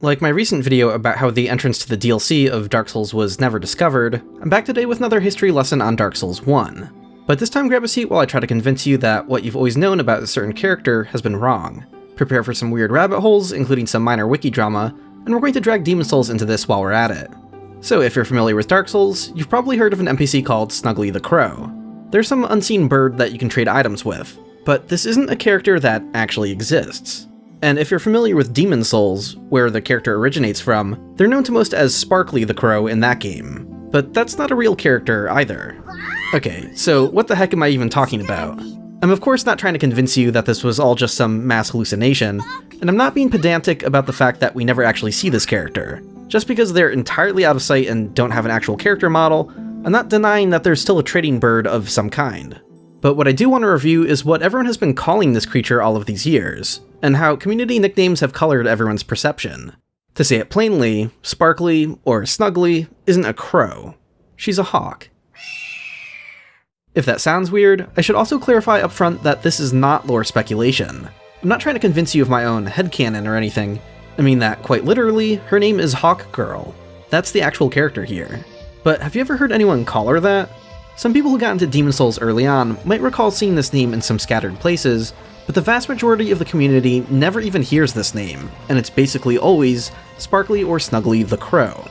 Like my recent video about how the entrance to the DLC of Dark Souls was never discovered, I'm back today with another history lesson on Dark Souls 1. But this time grab a seat while I try to convince you that what you've always known about a certain character has been wrong. Prepare for some weird rabbit holes, including some minor wiki drama, and we're going to drag Demon Souls into this while we're at it. So if you're familiar with Dark Souls, you've probably heard of an NPC called Snuggly the Crow. There's some unseen bird that you can trade items with, but this isn't a character that actually exists. And if you're familiar with Demon Souls, where the character originates from, they're known to most as Sparkly the Crow in that game. But that's not a real character either. Okay, so what the heck am I even talking about? I'm of course not trying to convince you that this was all just some mass hallucination, and I'm not being pedantic about the fact that we never actually see this character. Just because they're entirely out of sight and don't have an actual character model, I'm not denying that there's still a trading bird of some kind. But what I do want to review is what everyone has been calling this creature all of these years, and how community nicknames have colored everyone's perception. To say it plainly, Sparkly, or Snuggly, isn't a crow. She's a hawk. If that sounds weird, I should also clarify up front that this is not lore speculation. I'm not trying to convince you of my own headcanon or anything. I mean that quite literally, her name is Hawk Girl. That's the actual character here. But have you ever heard anyone call her that? Some people who got into Demon Souls early on might recall seeing this name in some scattered places, but the vast majority of the community never even hears this name, and it's basically always Sparkly or Snuggly the Crow.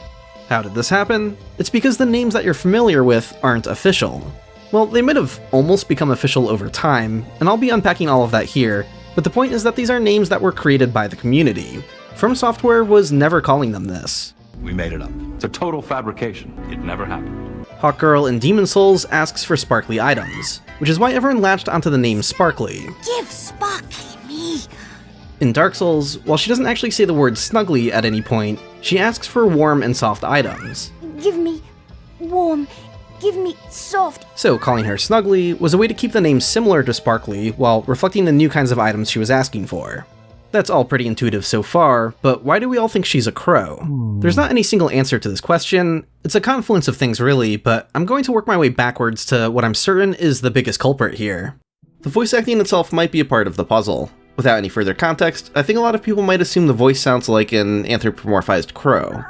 How did this happen? It's because the names that you're familiar with aren't official. Well, they might have almost become official over time, and I'll be unpacking all of that here, but the point is that these are names that were created by the community. From Software was never calling them this. We made it up. It's a total fabrication. It never happened. Hawk Girl in Demon Souls asks for sparkly items, which is why everyone latched onto the name Sparkly. Give Sparkly me! In Dark Souls, while she doesn't actually say the word Snuggly at any point, she asks for warm and soft items. Give me warm, give me soft. So calling her Snuggly was a way to keep the name similar to Sparkly while reflecting the new kinds of items she was asking for. That's all pretty intuitive so far, but why do we all think she's a crow? There's not any single answer to this question. It's a confluence of things really, but I'm going to work my way backwards to what I'm certain is the biggest culprit here. The voice acting itself might be a part of the puzzle. Without any further context, I think a lot of people might assume the voice sounds like an anthropomorphized crow.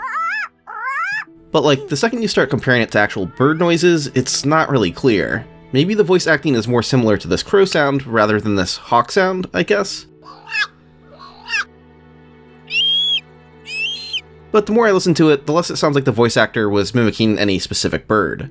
But like, the second you start comparing it to actual bird noises, it's not really clear. Maybe the voice acting is more similar to this crow sound rather than this hawk sound, I guess? But the more I listen to it, the less it sounds like the voice actor was mimicking any specific bird.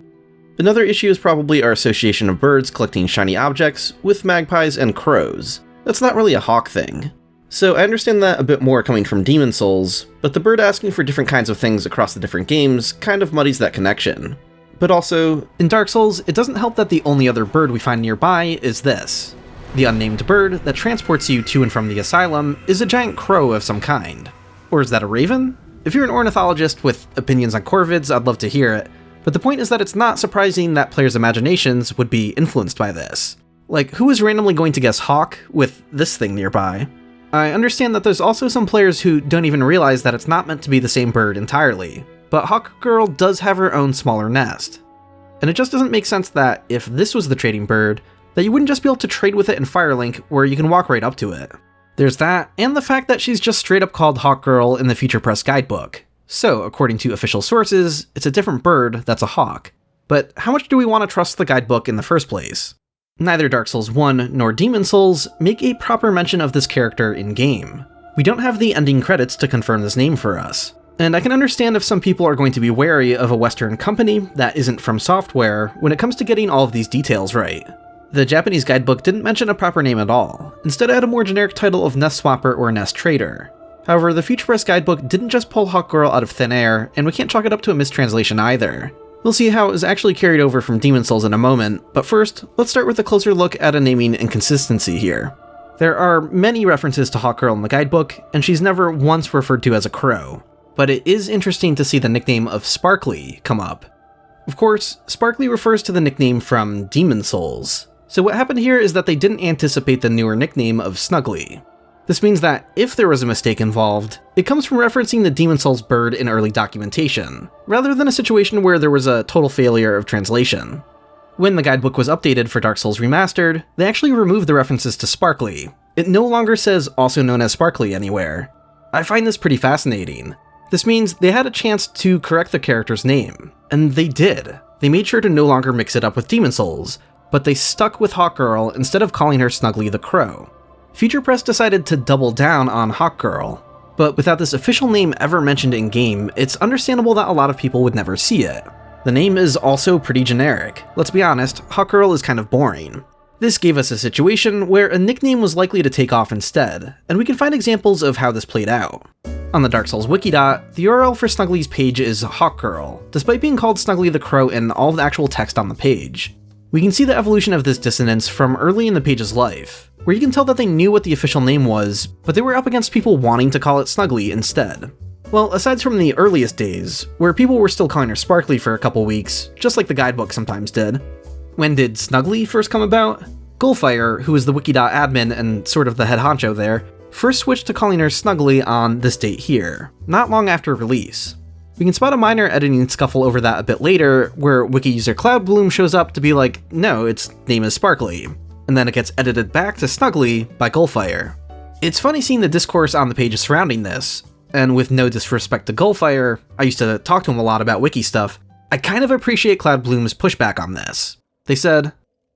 Another issue is probably our association of birds collecting shiny objects with magpies and crows. That's not really a hawk thing. So I understand that a bit more coming from Demon Souls, but the bird asking for different kinds of things across the different games kind of muddies that connection. But also, in Dark Souls, it doesn't help that the only other bird we find nearby is this. The unnamed bird that transports you to and from the asylum is a giant crow of some kind. Or is that a raven? If you're an ornithologist with opinions on corvids, I'd love to hear it, but the point is that it's not surprising that players' imaginations would be influenced by this. Like, who is randomly going to guess hawk with this thing nearby? I understand that there's also some players who don't even realize that it's not meant to be the same bird entirely, but Hawk Girl does have her own smaller nest. And it just doesn't make sense that, if this was the trading bird, that you wouldn't just be able to trade with it in Firelink where you can walk right up to it. There's that, and the fact that she's just straight up called Hawk Girl in the Future Press Guidebook. So, according to official sources, it's a different bird that's a hawk. But how much do we want to trust the guidebook in the first place? Neither Dark Souls 1 nor Demon Souls make a proper mention of this character in-game. We don't have the ending credits to confirm this name for us. And I can understand if some people are going to be wary of a Western company that isn't from Software when it comes to getting all of these details right. The Japanese guidebook didn't mention a proper name at all. Instead, it had a more generic title of Nest Swapper or Nest Trader. However, the Future Press Guidebook didn't just pull Hawk Girl out of thin air, and we can't chalk it up to a mistranslation either. We'll see how it was actually carried over from Demon Souls in a moment, but first, let's start with a closer look at a naming inconsistency here. There are many references to Hawk Girl in the guidebook, and she's never once referred to as a crow. But it is interesting to see the nickname of Sparkly come up. Of course, Sparkly refers to the nickname from Demon Souls. So what happened here is that they didn't anticipate the newer nickname of Snuggly. This means that if there was a mistake involved, it comes from referencing the Demon Souls bird in early documentation, rather than a situation where there was a total failure of translation. When the guidebook was updated for Dark Souls Remastered, they actually removed the references to Sparkly. It no longer says also known as Sparkly anywhere. I find this pretty fascinating. This means they had a chance to correct the character's name, and they did. They made sure to no longer mix it up with Demon Souls, but they stuck with Hawkgirl instead of calling her Snuggly the Crow. Future Press decided to double down on Hawkgirl, but without this official name ever mentioned in-game, it's understandable that a lot of people would never see it. The name is also pretty generic. Let's be honest, Hawkgirl is kind of boring. This gave us a situation where a nickname was likely to take off instead, and we can find examples of how this played out. On the Dark Souls Wiki, the URL for Snuggly's page is Hawkgirl, despite being called Snuggly the Crow in all of the actual text on the page. We can see the evolution of this dissonance from early in the page's life, where you can tell that they knew what the official name was, but they were up against people wanting to call it Snuggly instead. Well, aside from the earliest days, where people were still calling her Sparkly for a couple weeks, just like the Guidebook sometimes did. When did Snuggly first come about? Gullfire, who is the Wiki admin and sort of the head honcho there, first switched to calling her Snuggly on this date here, not long after release. We can spot a minor editing scuffle over that a bit later, where Wiki user Cloudbloom shows up to be like, no, its name is Sparkly, and then it gets edited back to Snuggly by Gullfire. It's funny seeing the discourse on the pages surrounding this, and with no disrespect to Gullfire, I used to talk to him a lot about Wiki stuff, I kind of appreciate Cloudbloom's pushback on this. They said,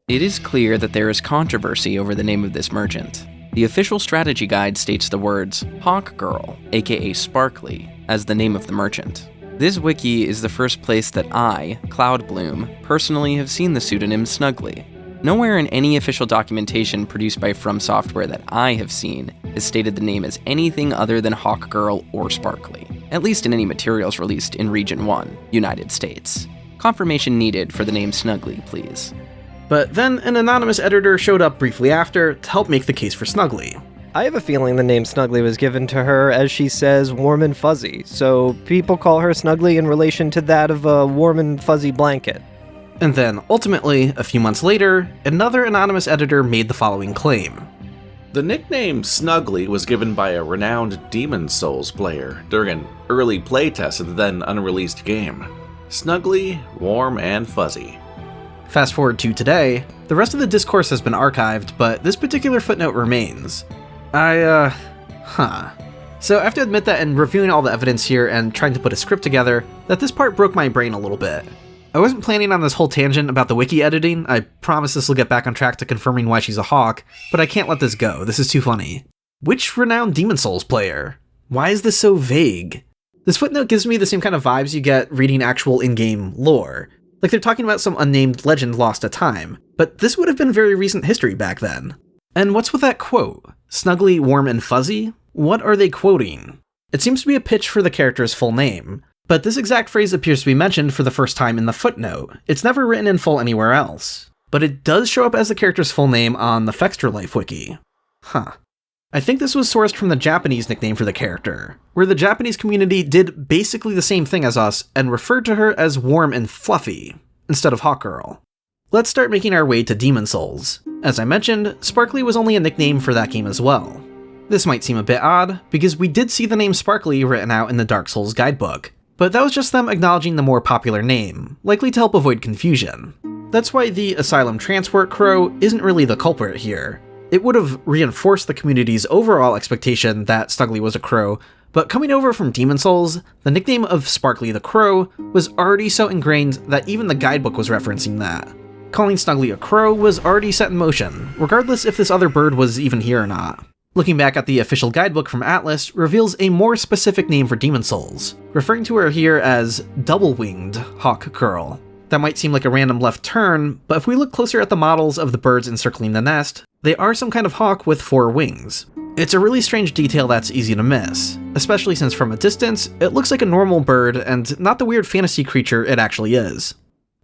"It is clear that there is controversy over the name of this merchant. The official strategy guide states the words Hawkgirl, aka Sparkly, as the name of the merchant. This wiki is the first place that I, Cloudbloom, personally have seen the pseudonym Snuggly. Nowhere in any official documentation produced by From Software that I have seen is stated the name as anything other than Hawkgirl or Sparkly, at least in any materials released in Region 1, United States. Confirmation needed for the name Snuggly, please." But then an anonymous editor showed up briefly after to help make the case for Snuggly. I have a feeling the name Snuggly was given to her, as she says, warm and fuzzy, so people call her Snuggly in relation to that of a warm and fuzzy blanket. And then, ultimately, a few months later, another anonymous editor made the following claim. The nickname Snuggly was given by a renowned Demon Souls player during an early playtest of the then unreleased game. Snuggly, warm and fuzzy. Fast forward to today, the rest of the discourse has been archived, but this particular footnote remains. So I have to admit that in reviewing all the evidence here and trying to put a script together, that this part broke my brain a little bit. I wasn't planning on this whole tangent about the wiki editing. I promise this will get back on track to confirming why she's a hawk, but I can't let this go. This is too funny. Which renowned Demon Souls player? Why is this so vague? This footnote gives me the same kind of vibes you get reading actual in-game lore. Like they're talking about some unnamed legend lost to time, but this would have been very recent history back then. And what's with that quote? Snuggly, warm, and fuzzy? What are they quoting? It seems to be a pitch for the character's full name, but this exact phrase appears to be mentioned for the first time in the footnote. It's never written in full anywhere else, but it does show up as the character's full name on the Fextralife wiki. I think this was sourced from the Japanese nickname for the character, where the Japanese community did basically the same thing as us and referred to her as warm and fluffy, instead of Hawkgirl. Let's start making our way to Demon Souls. As I mentioned, Sparkly was only a nickname for that game as well. This might seem a bit odd, because we did see the name Sparkly written out in the Dark Souls Guidebook, but that was just them acknowledging the more popular name, likely to help avoid confusion. That's why the Asylum Transport Crow isn't really the culprit here. It would have reinforced the community's overall expectation that Snuggly was a crow, but coming over from Demon Souls, the nickname of Sparkly the Crow was already so ingrained that even the Guidebook was referencing that. Calling Snuggly a crow was already set in motion, regardless if this other bird was even here or not. Looking back at the official Guidebook from Atlas reveals a more specific name for Demon Souls, referring to her here as Double-Winged Hawkgirl. That might seem like a random left turn, but if we look closer at the models of the birds encircling the nest, they are some kind of hawk with 4 wings. It's a really strange detail that's easy to miss, especially since from a distance, it looks like a normal bird and not the weird fantasy creature it actually is.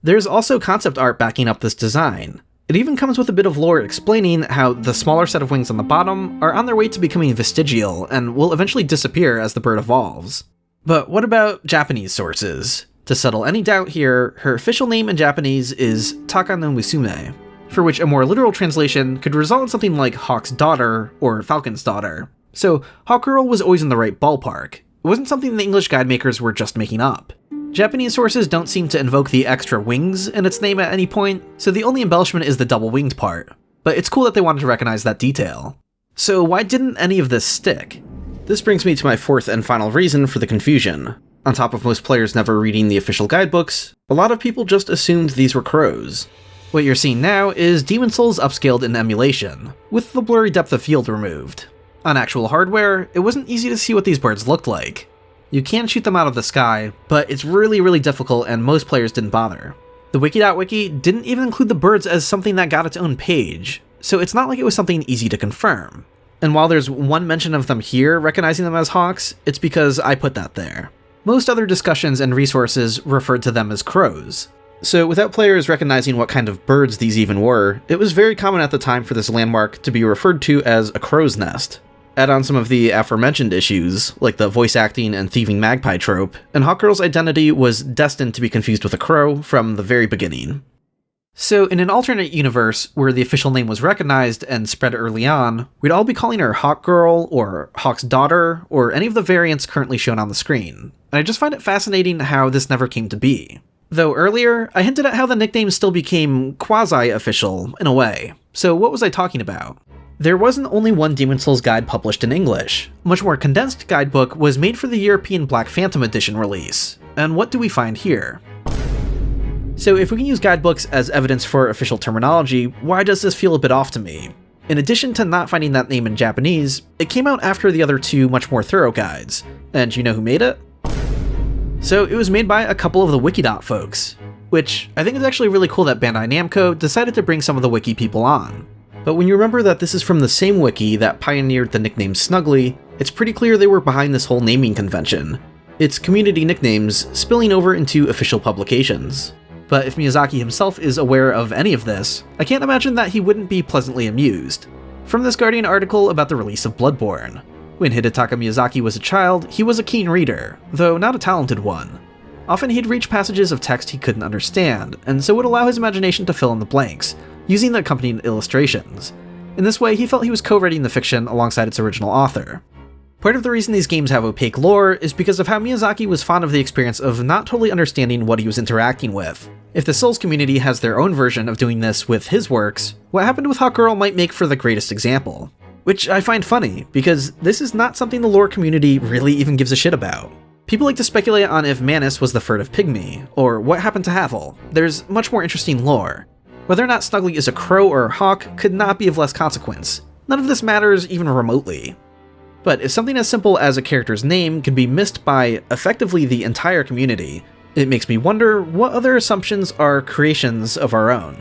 There's also concept art backing up this design. It even comes with a bit of lore explaining how the smaller set of wings on the bottom are on their way to becoming vestigial and will eventually disappear as the bird evolves. But what about Japanese sources? To settle any doubt here, her official name in Japanese is Taka no Musume, for which a more literal translation could result in something like Hawk's Daughter or Falcon's Daughter. So Hawkgirl was always in the right ballpark. It wasn't something the English guide makers were just making up. Japanese sources don't seem to invoke the extra wings in its name at any point, so the only embellishment is the double-winged part. But it's cool that they wanted to recognize that detail. So why didn't any of this stick? This brings me to my fourth and final reason for the confusion. On top of most players never reading the official guidebooks, a lot of people just assumed these were crows. What you're seeing now is Demon Souls upscaled in emulation, with the blurry depth of field removed. On actual hardware, it wasn't easy to see what these birds looked like. You can shoot them out of the sky, but it's really difficult and most players didn't bother. The wiki.wiki didn't even include the birds as something that got its own page, so it's not like it was something easy to confirm. And while there's one mention of them here recognizing them as hawks, it's because I put that there. Most other discussions and resources referred to them as crows. So without players recognizing what kind of birds these even were, it was very common at the time for this landmark to be referred to as a crow's nest. Add on some of the aforementioned issues, like the voice acting and thieving magpie trope, and Hawkgirl's identity was destined to be confused with a crow from the very beginning. So in an alternate universe, where the official name was recognized and spread early on, we'd all be calling her Hawkgirl, or Hawk's daughter, or any of the variants currently shown on the screen, and I just find it fascinating how this never came to be. Though earlier, I hinted at how the nickname still became quasi-official, in a way, so what was I talking about? There wasn't only one Demon Souls guide published in English. A much more condensed guidebook was made for the European Black Phantom Edition release, and what do we find here? So if we can use guidebooks as evidence for official terminology, why does this feel a bit off to me? In addition to not finding that name in Japanese, it came out after the other two much more thorough guides, and you know who made it? So it was made by a couple of the Wikidot folks, which I think is actually really cool that Bandai Namco decided to bring some of the Wiki people on. But when you remember that this is from the same wiki that pioneered the nickname Snuggly, it's pretty clear they were behind this whole naming convention. It's community nicknames spilling over into official publications. But if Miyazaki himself is aware of any of this, I can't imagine that he wouldn't be pleasantly amused. From this Guardian article about the release of Bloodborne. When Hidetaka Miyazaki was a child, he was a keen reader, though not a talented one. Often he'd reach passages of text he couldn't understand, and so would allow his imagination to fill in the blanks, using the accompanying illustrations. In this way, he felt he was co-writing the fiction alongside its original author. Part of the reason these games have opaque lore is because of how Miyazaki was fond of the experience of not totally understanding what he was interacting with. If the Souls community has their own version of doing this with his works, what happened with Hawkgirl might make for the greatest example. Which I find funny, because this is not something the lore community really even gives a shit about. People like to speculate on if Manus was the furtive pygmy, or what happened to Havel. There's much more interesting lore. Whether or not Snuggly is a crow or a hawk could not be of less consequence. None of this matters even remotely. But if something as simple as a character's name can be missed by effectively the entire community, it makes me wonder what other assumptions are creations of our own.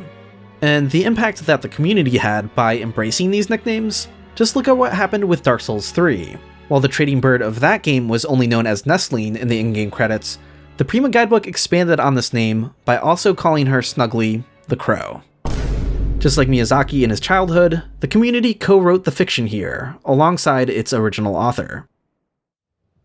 And the impact that the community had by embracing these nicknames? Just look at what happened with Dark Souls 3. While the trading bird of that game was only known as Nestling in the in-game credits, the Prima Guidebook expanded on this name by also calling her Snuggly the Crow. Just like Miyazaki in his childhood, the community co-wrote the fiction here, alongside its original author.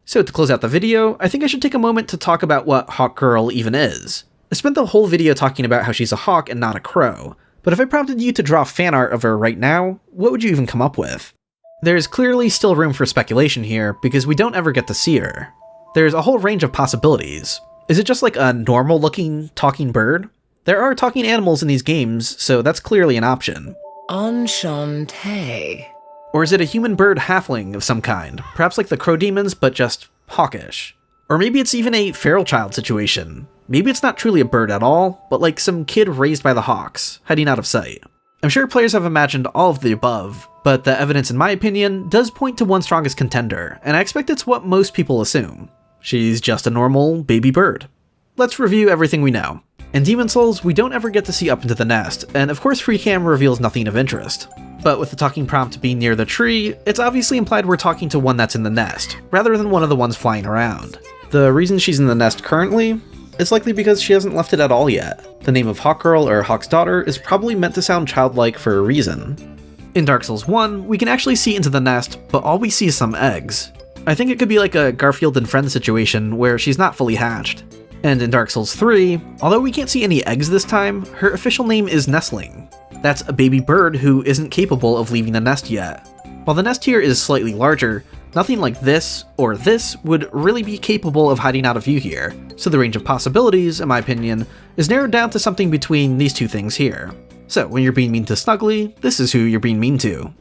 So to close out the video, I think I should take a moment to talk about what Hawkgirl even is. I spent the whole video talking about how she's a hawk and not a crow, but if I prompted you to draw fan art of her right now, what would you even come up with? There's clearly still room for speculation here, because we don't ever get to see her. There's a whole range of possibilities. Is it just like a normal-looking talking bird? There are talking animals in these games, so that's clearly an option. Enchante. Or is it a human-bird halfling of some kind, perhaps like the crow demons, but just hawkish? Or maybe it's even a feral child situation. Maybe it's not truly a bird at all, but like some kid raised by the hawks, hiding out of sight. I'm sure players have imagined all of the above, but the evidence in my opinion does point to one strongest contender, and I expect it's what most people assume. She's just a normal baby bird. Let's review everything we know. In Demon Souls, we don't ever get to see up into the nest, and of course FreeCam reveals nothing of interest. But with the talking prompt being near the tree, it's obviously implied we're talking to one that's in the nest, rather than one of the ones flying around. The reason she's in the nest currently is likely because she hasn't left it at all yet. The name of Hawkgirl or Hawk's daughter is probably meant to sound childlike for a reason. In Dark Souls 1, we can actually see into the nest, but all we see is some eggs. I think it could be like a Garfield and Friends situation where she's not fully hatched. And in Dark Souls 3, although we can't see any eggs this time, her official name is Nestling. That's a baby bird who isn't capable of leaving the nest yet. While the nest here is slightly larger, nothing like this or this would really be capable of hiding out of view here, so the range of possibilities, in my opinion, is narrowed down to something between these two things here. So when you're being mean to Snuggly, this is who you're being mean to.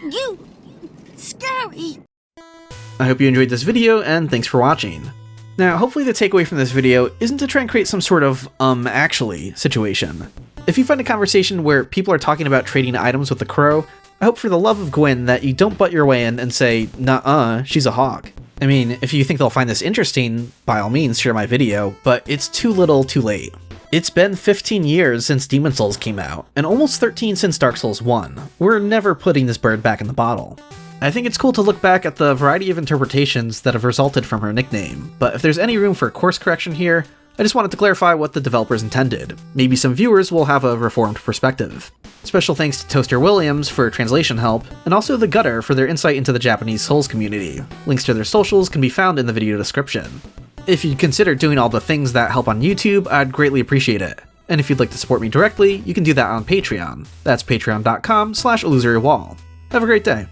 You! Scary! I hope you enjoyed this video, and thanks for watching. Now, hopefully the takeaway from this video isn't to try and create some sort of, actually situation. If you find a conversation where people are talking about trading items with the crow, I hope for the love of Gwyn that you don't butt your way in and say, "Nuh-uh, she's a hawk." I mean, if you think they'll find this interesting, by all means share my video, but it's too little too late. It's been 15 years since Demon Souls came out, and almost 13 since Dark Souls 1. We're never putting this bird back in the bottle. I think it's cool to look back at the variety of interpretations that have resulted from her nickname, but if there's any room for course correction here, I just wanted to clarify what the developers intended. Maybe some viewers will have a reformed perspective. Special thanks to Toaster Williams for translation help, and also The Gutter for their insight into the Japanese Souls community. Links to their socials can be found in the video description. If you'd consider doing all the things that help on YouTube, I'd greatly appreciate it. And if you'd like to support me directly, you can do that on Patreon. That's patreon.com/illusorywall. Have a great day.